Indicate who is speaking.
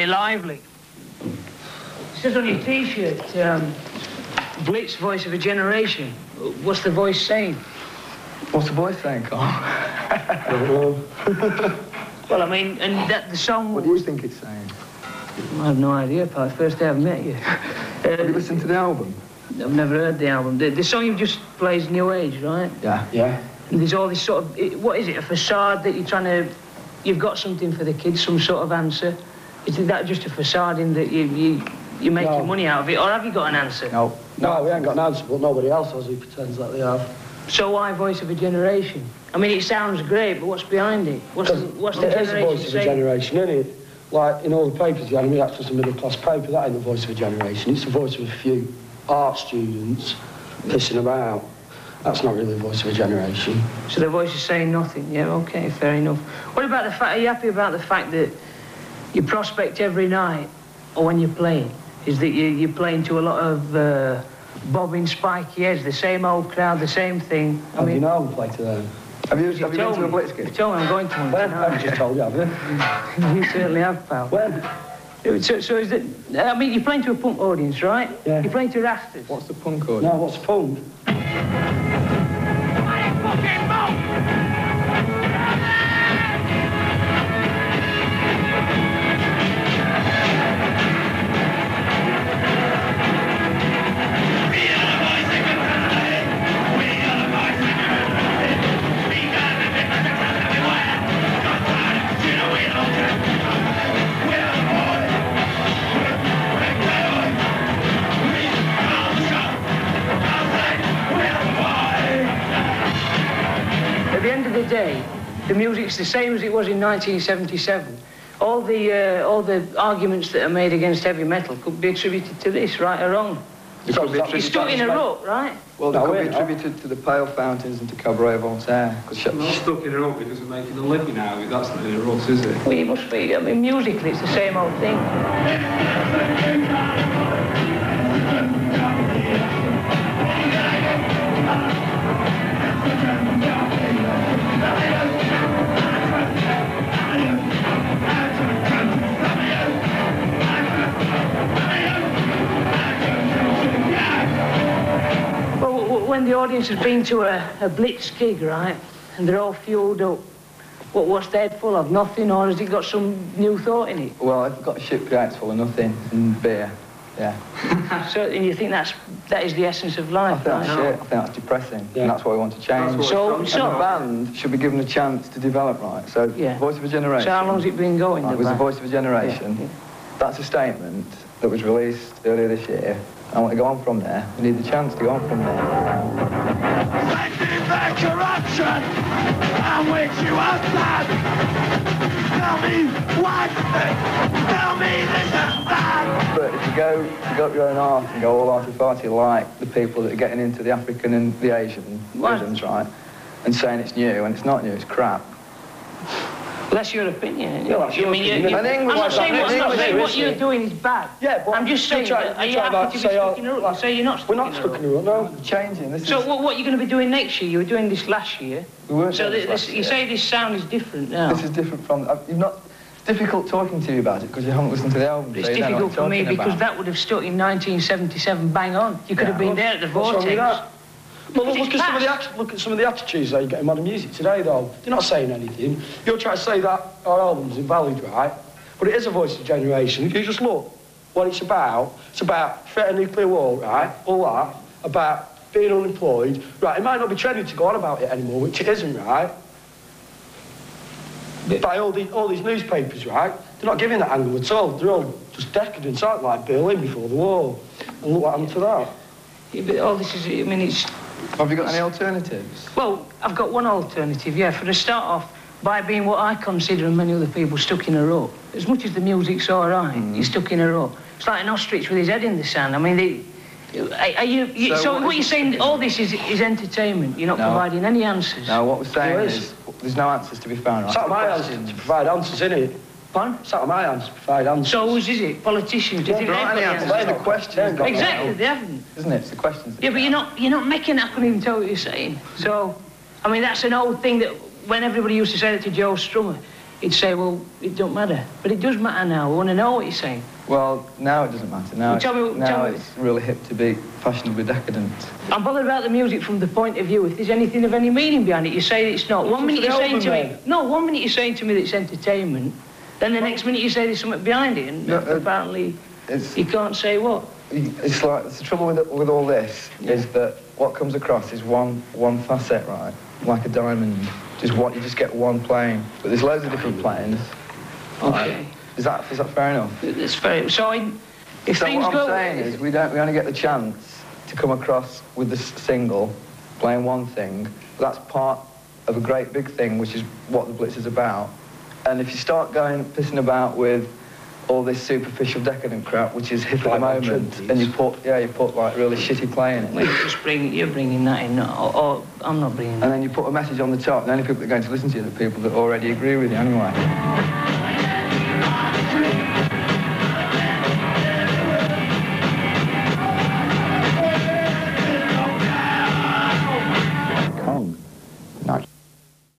Speaker 1: lively. It says on your T-shirt, BLITZ, voice of a generation. What's the voice saying?
Speaker 2: What's the voice saying, Carl?
Speaker 1: Well, I mean, and the song...
Speaker 2: What do you think it's saying?
Speaker 1: I have no idea, pal. First day I've met you.
Speaker 2: Have you listened to the album?
Speaker 1: I've never heard the album. The song you've just played is New Age, right?
Speaker 2: Yeah. Yeah.
Speaker 1: And there's all this sort of... What is it, a facade that you're trying to... You've got something for the kids, some sort of answer. Is that just a facade in that you're making money out of it, or have you got an answer?
Speaker 2: No.
Speaker 3: No, we ain't got an answer, but nobody else has who pretends that they have.
Speaker 1: So why voice of a generation? I mean, it sounds great, but what's behind it? What's the generation
Speaker 3: It is the voice of a generation, isn't it? Like, in all the papers, the enemy, that's just a middle-class paper. That ain't the voice of a generation. It's the voice of a few art students pissing about. That's not really the voice of a generation.
Speaker 1: So the voice is saying nothing? Yeah, OK, fair enough. What about the fact... Are you happy about the fact that you prospect every night, or when you're playing, is that you're playing to a lot of bobbing, spiky heads, the same old crowd, the same thing?
Speaker 3: I mean, you know we play to them.
Speaker 2: Have you been to a BLITZ gig?
Speaker 1: You told me I'm going to one.
Speaker 3: When? I've just told you, have you?
Speaker 1: You certainly have, pal.
Speaker 3: When?
Speaker 1: So is it... I mean, you're playing to a punk audience, right?
Speaker 3: Yeah.
Speaker 1: You're playing to Rastas.
Speaker 2: What's the punk audience?
Speaker 3: No, what's punk?
Speaker 1: At the end of the day, the music's the same as it was in 1977. All the arguments that are made against heavy metal could be attributed to this, right or wrong. You're stuck in a rut, right?
Speaker 2: Well, that could be attributed to the Pale Fountains and to Cabaret Voltaire.
Speaker 4: I'm not stuck in a rut because we're making a living out of it. That's not in a rut, is it?
Speaker 1: Well, it must be. I mean, musically, it's the same old thing. When the audience has been to a BLITZ gig, right, and they're all fueled up, what's their head full of? Nothing, or has it got some new thought in it?
Speaker 2: Well, I've got a shipwright full of nothing and beer, yeah.
Speaker 1: So, and you think that is the essence of life,
Speaker 2: I think that's
Speaker 1: right?
Speaker 2: shit. I think that's depressing, and that's what we want to change.
Speaker 1: So
Speaker 2: and the band should be given a chance to develop, right? So, Voice of a Generation.
Speaker 1: So how long's it been going?
Speaker 2: It was the Voice of a Generation. Yeah. That's a statement that was released earlier this year. I want to go on from there. We need the chance to go on from there.
Speaker 5: Safety for corruption, on which you are sad. Tell me what? Tell me this is bad.
Speaker 2: But if you go up your own art and go all arty-farty like the people that are getting into the African and the Asian rhythms, right, and saying it's new, and it's not new, it's crap.
Speaker 1: Well, that's your opinion.
Speaker 3: Yeah, that's your opinion.
Speaker 1: I'm not saying what you're doing is bad.
Speaker 3: Yeah, but
Speaker 1: I'm just saying, are you happy to be stuck in a rut? You say you're not stuck in a rut.
Speaker 3: We're not stuck in a rut, no.
Speaker 2: We're changing.
Speaker 1: So what are you going to be doing next year? You were doing this last year.
Speaker 2: We weren't
Speaker 1: so
Speaker 2: doing this last year.
Speaker 1: You say this sound is different now.
Speaker 2: This is different from... It's difficult talking to you about it because you haven't listened to the album.
Speaker 1: It's difficult for me because that would have stuck in 1977 bang on. You could have been there at the Vortex.
Speaker 3: Well, look at some of the attitudes they get in modern music today, though. They're not saying anything. You're trying to say that our album's invalid, right? But it is a voice of generation. If you just look what it's about threat of nuclear war, right? All that. About being unemployed. Right, it might not be trendy to go on about it anymore, which it isn't, right? By all these newspapers, right? They're not giving that angle at all. They're all just decadent, aren't they? Like Berlin before the war. And look what happened to that.
Speaker 1: Yeah, but all this is, I mean, it's...
Speaker 2: Have you got any alternatives?
Speaker 1: Well, I've got one alternative, yeah. For a start off, by being what I consider and many other people stuck in a rut. As much as the music's all right, you're stuck in a rut. It's like an ostrich with his head in the sand. I mean, so what you're saying, all this is entertainment. You're not providing any answers.
Speaker 2: No, what we're saying is there's no answers to be found. Right?
Speaker 3: It's not my answer to provide answers, innit?
Speaker 1: Pardon?
Speaker 3: It's not my answer to provide answers.
Speaker 1: So whose is it? Politicians?
Speaker 2: There aren't any answers. They're the questions.
Speaker 1: Exactly, they haven't.
Speaker 2: Isn't it? It's the questions.
Speaker 1: Yeah, but you're not making. I couldn't even tell what you're saying. So, I mean, that's an old thing that when everybody used to say that to Joe Strummer, he'd say, well, it don't matter. But it does matter now. I want to know what you're saying.
Speaker 2: Well, now it doesn't matter. Now, it's really hip to be fashionably decadent.
Speaker 1: I'm bothered about the music from the point of view. If there's anything of any meaning behind it, you say it's not. One minute you're saying to me... No, 1 minute you're saying to me that it's entertainment, then the next minute you say there's something behind it, and apparently you can't say what.
Speaker 2: It's like, the trouble with all this is that what comes across is one facet, right? Like a diamond. Just what you just get one plane. But there's loads of different planes.
Speaker 1: Okay.
Speaker 2: Is that fair enough?
Speaker 1: It's fair. So if things
Speaker 2: what
Speaker 1: go...
Speaker 2: I'm saying is we only get the chance to come across with this single, playing one thing. That's part of a great big thing, which is what the Blitz is about. And if you start pissing about with all this superficial decadent crap, which is hip at the moment, and you put like really shitty playing in it.
Speaker 1: Well, you're bringing that in, or I'm not bringing that.
Speaker 2: And then you put a message on the top, the only people that are going to listen to you are the people that already agree with you anyway.